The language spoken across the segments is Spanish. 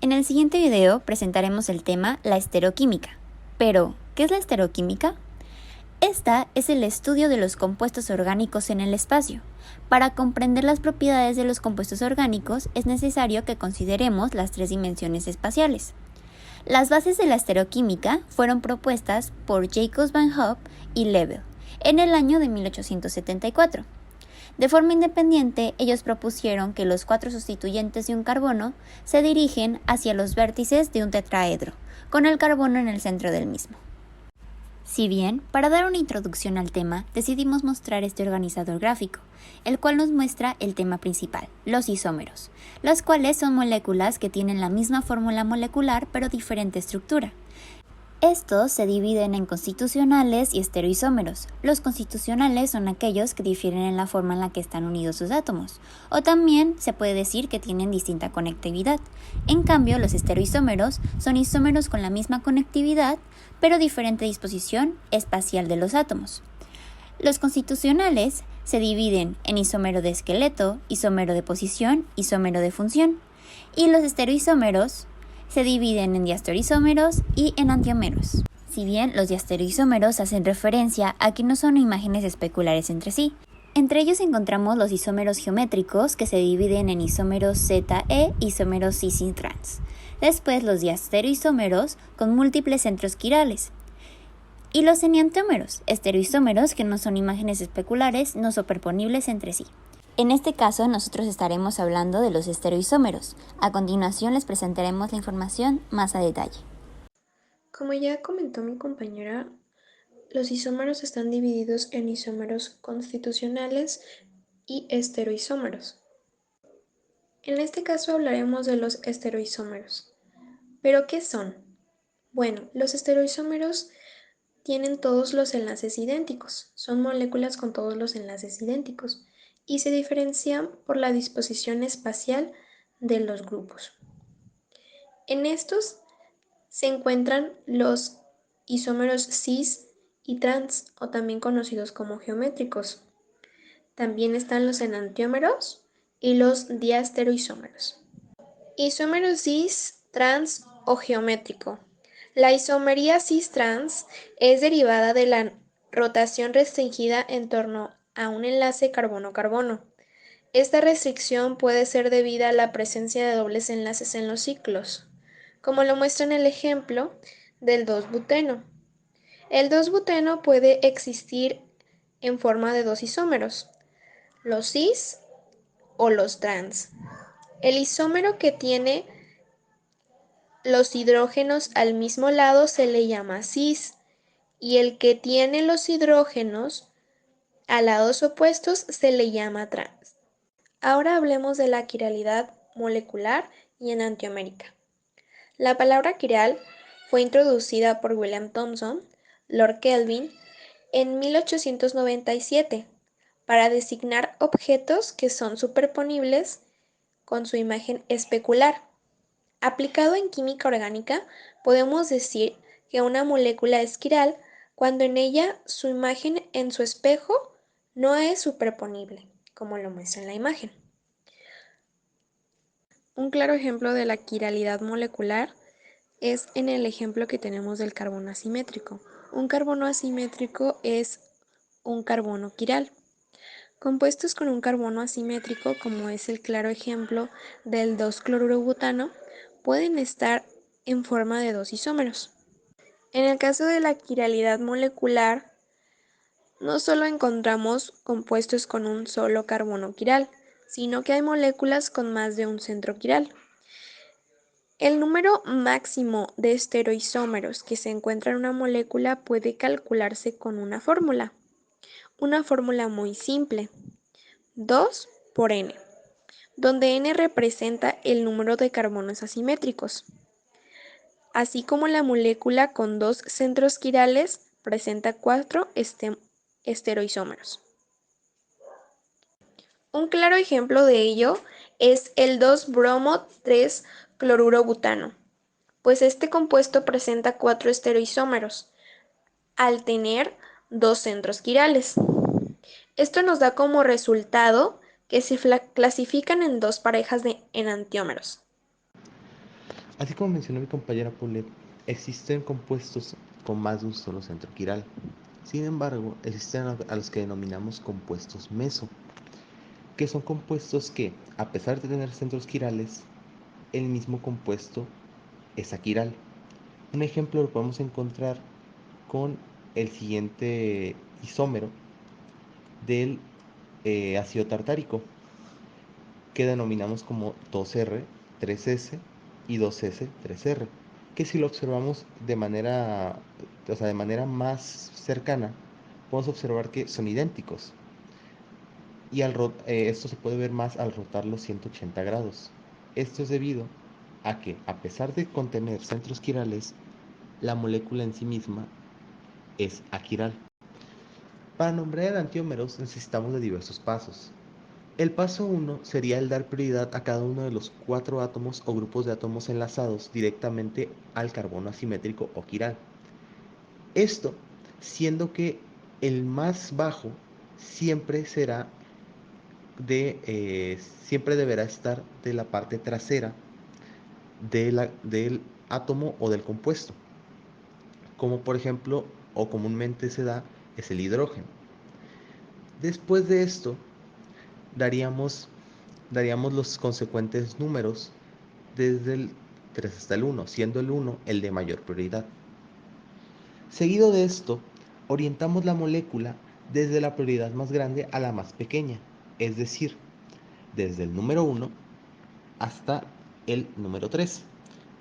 En el siguiente video presentaremos el tema la estereoquímica. Pero, ¿qué es la estereoquímica? Esta es el estudio de los compuestos orgánicos en el espacio. Para comprender las propiedades de los compuestos orgánicos es necesario que consideremos las tres dimensiones espaciales. Las bases de la estereoquímica fueron propuestas por Jacobs van 't Hoff y Lebel en el año de 1874. De forma independiente, ellos propusieron que los 4 sustituyentes de un carbono se dirigen hacia los vértices de un tetraedro, con el carbono en el centro del mismo. Si bien, para dar una introducción al tema, decidimos mostrar este organizador gráfico, el cual nos muestra el tema principal, los isómeros, los cuales son moléculas que tienen la misma fórmula molecular pero diferente estructura. Estos se dividen en constitucionales y estereoisómeros. Los constitucionales son aquellos que difieren en la forma en la que están unidos sus átomos, o también se puede decir que tienen distinta conectividad. En cambio, los estereoisómeros son isómeros con la misma conectividad, pero diferente disposición espacial de los átomos. Los constitucionales se dividen en isómero de esqueleto, isómero de posición, isómero de función, y los estereoisómeros se dividen en diastereoisómeros y en antiómeros. Si bien los diastereoisómeros hacen referencia a que no son imágenes especulares entre sí. Entre ellos encontramos los isómeros geométricos, que se dividen en isómeros ZE y isómeros cis-trans. Después los diastereoisómeros con múltiples centros quirales. Y los enantiómeros, estereoisómeros que no son imágenes especulares no superponibles entre sí. En este caso, nosotros estaremos hablando de los estereoisómeros. A continuación les presentaremos la información más a detalle. Como ya comentó mi compañera, los isómeros están divididos en isómeros constitucionales y estereoisómeros. En este caso hablaremos de los estereoisómeros. ¿Pero qué son? Bueno, los estereoisómeros tienen todos los enlaces idénticos, son moléculas con todos los enlaces idénticos y se diferencian por la disposición espacial de los grupos. En estos se encuentran los isómeros cis y trans, o también conocidos como geométricos. También están los enantiómeros y los diastereoisómeros. Isómero cis, trans o geométrico. La isomería cis-trans es derivada de la rotación restringida en torno a un enlace carbono-carbono. Esta restricción puede ser debida a la presencia de dobles enlaces en los ciclos, como lo muestra en el ejemplo del 2-buteno. El 2-buteno puede existir en forma de dos isómeros, los cis o los trans. El isómero que tiene los hidrógenos al mismo lado se le llama cis, y el que tiene los hidrógenos a lados opuestos se le llama trans. Ahora hablemos de la quiralidad molecular y enantiomérica. La palabra quiral fue introducida por William Thomson, Lord Kelvin, en 1897 para designar objetos que son superponibles con su imagen especular. Aplicado en química orgánica, podemos decir que una molécula es quiral cuando en ella su imagen en su espejo no es superponible, como lo muestra en la imagen. Un claro ejemplo de la quiralidad molecular es en el ejemplo que tenemos del carbono asimétrico. Un carbono asimétrico es un carbono quiral. Compuestos con un carbono asimétrico, como es el claro ejemplo del 2-clorurobutano, pueden estar en forma de dos isómeros. En el caso de la quiralidad molecular, no solo encontramos compuestos con un solo carbono quiral, sino que hay moléculas con más de un centro quiral. El número máximo de estereoisómeros que se encuentra en una molécula puede calcularse con una fórmula muy simple, 2 por n, donde n representa el número de carbonos asimétricos, así como la molécula con dos centros quirales presenta 4 estereoisómeros. Un claro ejemplo de ello es el 2-bromo-3-clorurobutano, pues este compuesto presenta 4 estereoisómeros, al tener dos centros quirales. Esto nos da como resultado que se clasifican en dos parejas de enantiómeros. Así como mencionó mi compañera Paulet, existen compuestos con más de un solo centro quiral. Sin embargo, existen a los que denominamos compuestos meso, que son compuestos que, a pesar de tener centros quirales, el mismo compuesto es aquiral. Un ejemplo lo podemos encontrar con el siguiente isómero del ácido tartárico, que denominamos como 2R, 3S y 2S, 3R, que si lo observamos de manera más cercana, podemos observar que son idénticos. Y esto se puede ver más al rotarlos 180 grados. Esto es debido a que, a pesar de contener centros quirales, la molécula en sí misma es aquiral. Para nombrar enantiómeros necesitamos de diversos pasos. El paso 1 sería el dar prioridad a cada uno de los 4 átomos o grupos de átomos enlazados directamente al carbono asimétrico o quiral. Esto siendo que el más bajo siempre siempre deberá estar de la parte trasera del átomo o del compuesto, como por ejemplo o comúnmente se da es el hidrógeno. Después de esto daríamos, daríamos los consecuentes números desde el 3 hasta el 1, siendo el 1 el de mayor prioridad. Seguido de esto, orientamos la molécula desde la prioridad más grande a la más pequeña, es decir, desde el número 1 hasta el número 3,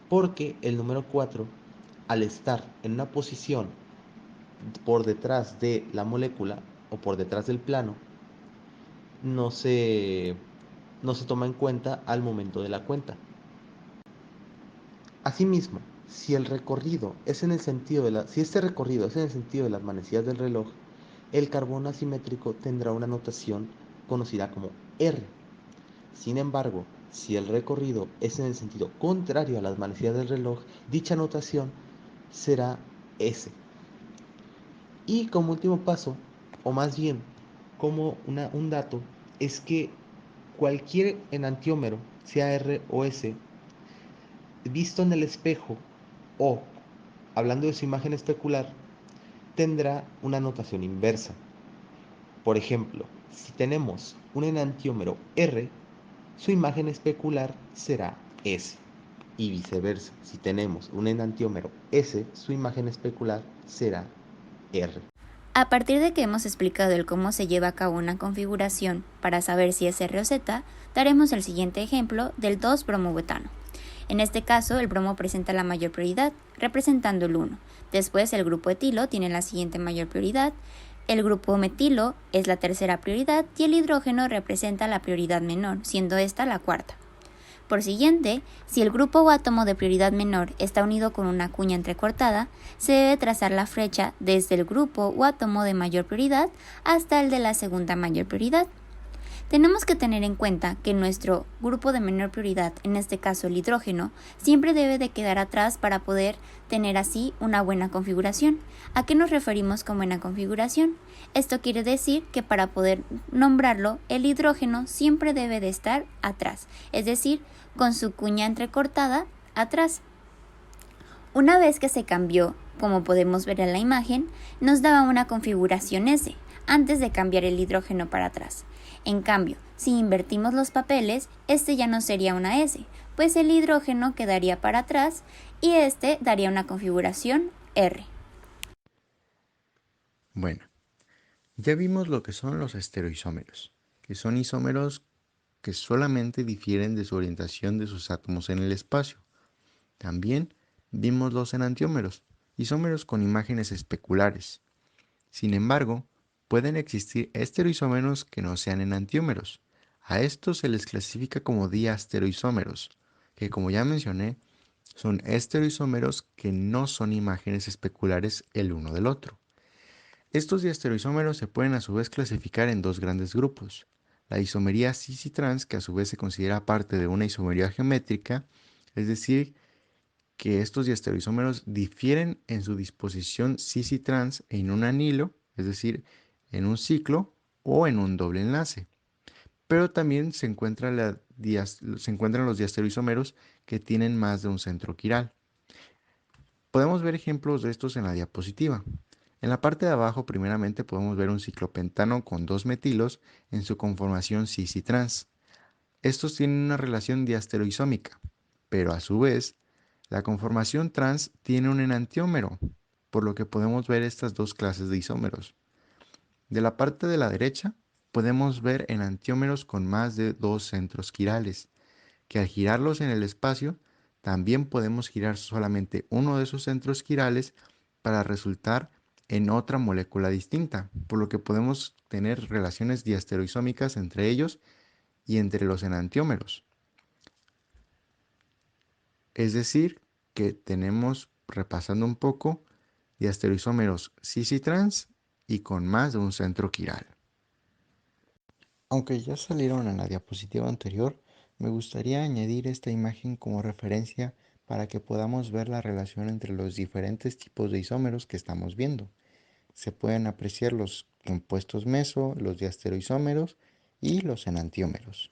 porque el número 4, al estar en una posición por detrás de la molécula o por detrás del plano, no se, no se toma en cuenta al momento de la cuenta. Asimismo, si el recorrido es en el sentido de si este recorrido es en el sentido de las manecillas del reloj, el carbono asimétrico tendrá una notación conocida como R. Sin embargo, si el recorrido es en el sentido contrario a las manecillas del reloj, dicha notación será S. Y como último paso, o más bien como un dato, es que cualquier enantiómero, sea R o S, visto en el espejo o hablando de su imagen especular, tendrá una notación inversa. Por ejemplo, si tenemos un enantiómero R, su imagen especular será S. Y viceversa, si tenemos un enantiómero S, su imagen especular será R. A partir de que hemos explicado el cómo se lleva a cabo una configuración para saber si es R o Z, daremos el siguiente ejemplo del 2-bromobutano. En este caso, el bromo presenta la mayor prioridad, representando el 1. Después, el grupo etilo tiene la siguiente mayor prioridad, el grupo metilo es la tercera prioridad y el hidrógeno representa la prioridad menor, siendo esta la cuarta. Por siguiente, si el grupo o átomo de prioridad menor está unido con una cuña entrecortada, se debe trazar la flecha desde el grupo o átomo de mayor prioridad hasta el de la segunda mayor prioridad. Tenemos que tener en cuenta que nuestro grupo de menor prioridad, en este caso el hidrógeno, siempre debe de quedar atrás para poder tener así una buena configuración. ¿A qué nos referimos con buena configuración? Esto quiere decir que para poder nombrarlo, el hidrógeno siempre debe de estar atrás, es decir, con su cuña entrecortada atrás. Una vez que se cambió, como podemos ver en la imagen, nos daba una configuración S, antes de cambiar el hidrógeno para atrás. En cambio, si invertimos los papeles, este ya no sería una S, pues el hidrógeno quedaría para atrás y este daría una configuración R. Bueno, ya vimos lo que son los estereoisómeros, que son isómeros que solamente difieren de su orientación de sus átomos en el espacio. También vimos los enantiómeros, isómeros con imágenes especulares. Sin embargo, pueden existir estereoisómeros que no sean enantiómeros. A estos se les clasifica como diastereoisómeros, que como ya mencioné, son estereoisómeros que no son imágenes especulares el uno del otro. Estos diastereoisómeros se pueden a su vez clasificar en dos grandes grupos. La isomería cis y trans, que a su vez se considera parte de una isomería geométrica, es decir, que estos diastereoisómeros difieren en su disposición cis y trans en un anilo, es decir, en un ciclo o en un doble enlace. pero también se encuentran los diastereoisómeros que tienen más de un centro quiral. Podemos ver ejemplos de estos en la diapositiva. En la parte de abajo, primeramente, podemos ver un ciclopentano con 2 metilos en su conformación cis y trans. Estos tienen una relación diastereoisómica, pero a su vez, la conformación trans tiene un enantiómero, por lo que podemos ver estas dos clases de isómeros. De la parte de la derecha, podemos ver enantiómeros con más de 2 centros quirales, que al girarlos en el espacio, también podemos girar solamente uno de esos centros quirales para resultar en otra molécula distinta, por lo que podemos tener relaciones diastereoisómicas entre ellos y entre los enantiómeros. Es decir, que tenemos, repasando un poco, diastereoisómeros cis y trans y con más de un centro quiral. Aunque ya salieron en la diapositiva anterior, me gustaría añadir esta imagen como referencia para que podamos ver la relación entre los diferentes tipos de isómeros que estamos viendo. Se pueden apreciar los compuestos meso, los diastereoisómeros y los enantiómeros.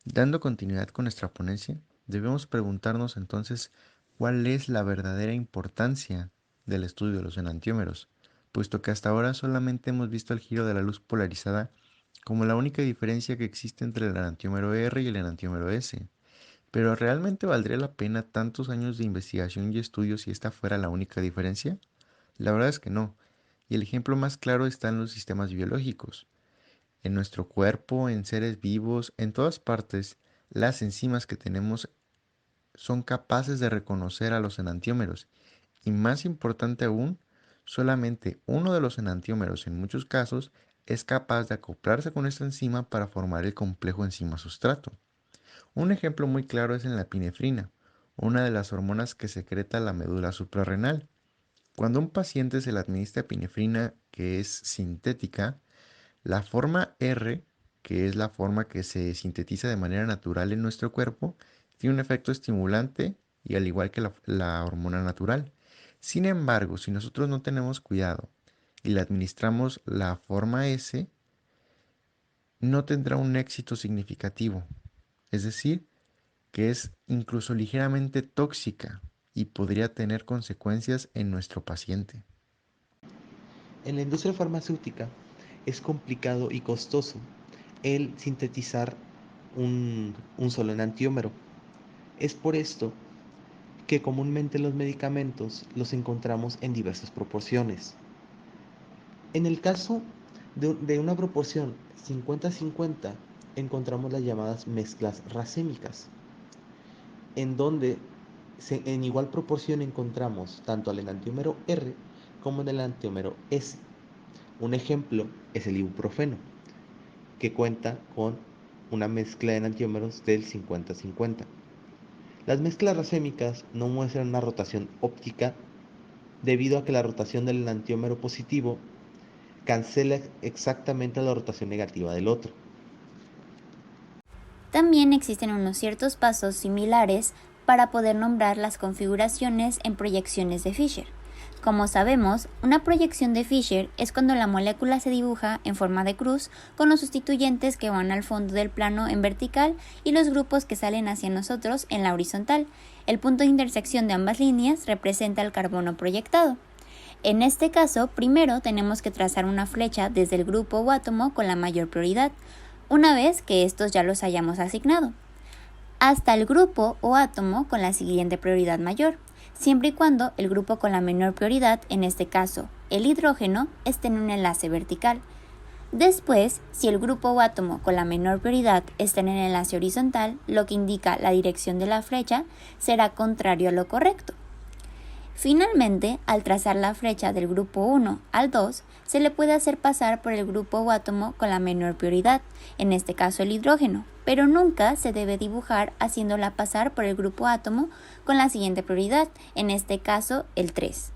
Dando continuidad con nuestra ponencia, debemos preguntarnos entonces cuál es la verdadera importancia del estudio de los enantiómeros, puesto que hasta ahora solamente hemos visto el giro de la luz polarizada como la única diferencia que existe entre el enantiómero R y el enantiómero S. ¿Pero realmente valdría la pena tantos años de investigación y estudio si esta fuera la única diferencia? La verdad es que no, y el ejemplo más claro está en los sistemas biológicos. En nuestro cuerpo, en seres vivos, en todas partes, las enzimas que tenemos son capaces de reconocer a los enantiómeros, y más importante aún, solamente uno de los enantiómeros en muchos casos es capaz de acoplarse con esta enzima para formar el complejo enzima-sustrato. Un ejemplo muy claro es en la epinefrina, una de las hormonas que secreta la médula suprarrenal. Cuando a un paciente se le administra epinefrina, que es sintética, la forma R, que es la forma que se sintetiza de manera natural en nuestro cuerpo, tiene un efecto estimulante y al igual que la hormona natural. Sin embargo, si nosotros no tenemos cuidado y le administramos la forma S, no tendrá un éxito significativo. Es decir, que es incluso ligeramente tóxica y podría tener consecuencias en nuestro paciente. En la industria farmacéutica es complicado y costoso el sintetizar un solo enantiómero. Es por esto que comúnmente los medicamentos los encontramos en diversas proporciones. En el caso de una proporción 50-50, encontramos las llamadas mezclas racémicas, en donde en igual proporción encontramos tanto al enantiómero R como el enantiómero S. Un ejemplo es el ibuprofeno, que cuenta con una mezcla de enantiómeros del 50-50. Las mezclas racémicas no muestran una rotación óptica debido a que la rotación del enantiómero positivo cancela exactamente la rotación negativa del otro. También existen unos ciertos pasos similares para poder nombrar las configuraciones en proyecciones de Fischer. Como sabemos, una proyección de Fischer es cuando la molécula se dibuja en forma de cruz con los sustituyentes que van al fondo del plano en vertical y los grupos que salen hacia nosotros en la horizontal. El punto de intersección de ambas líneas representa el carbono proyectado. En este caso, primero tenemos que trazar una flecha desde el grupo o átomo con la mayor prioridad, una vez que estos ya los hayamos asignado, hasta el grupo o átomo con la siguiente prioridad mayor, siempre y cuando el grupo con la menor prioridad, en este caso el hidrógeno, esté en un enlace vertical. Después, si el grupo o átomo con la menor prioridad está en el enlace horizontal, lo que indica la dirección de la flecha será contrario a lo correcto. Finalmente, al trazar la flecha del grupo 1 al 2, se le puede hacer pasar por el grupo o átomo con la menor prioridad, en este caso el hidrógeno, pero nunca se debe dibujar haciéndola pasar por el grupo átomo con la siguiente prioridad, en este caso el 3.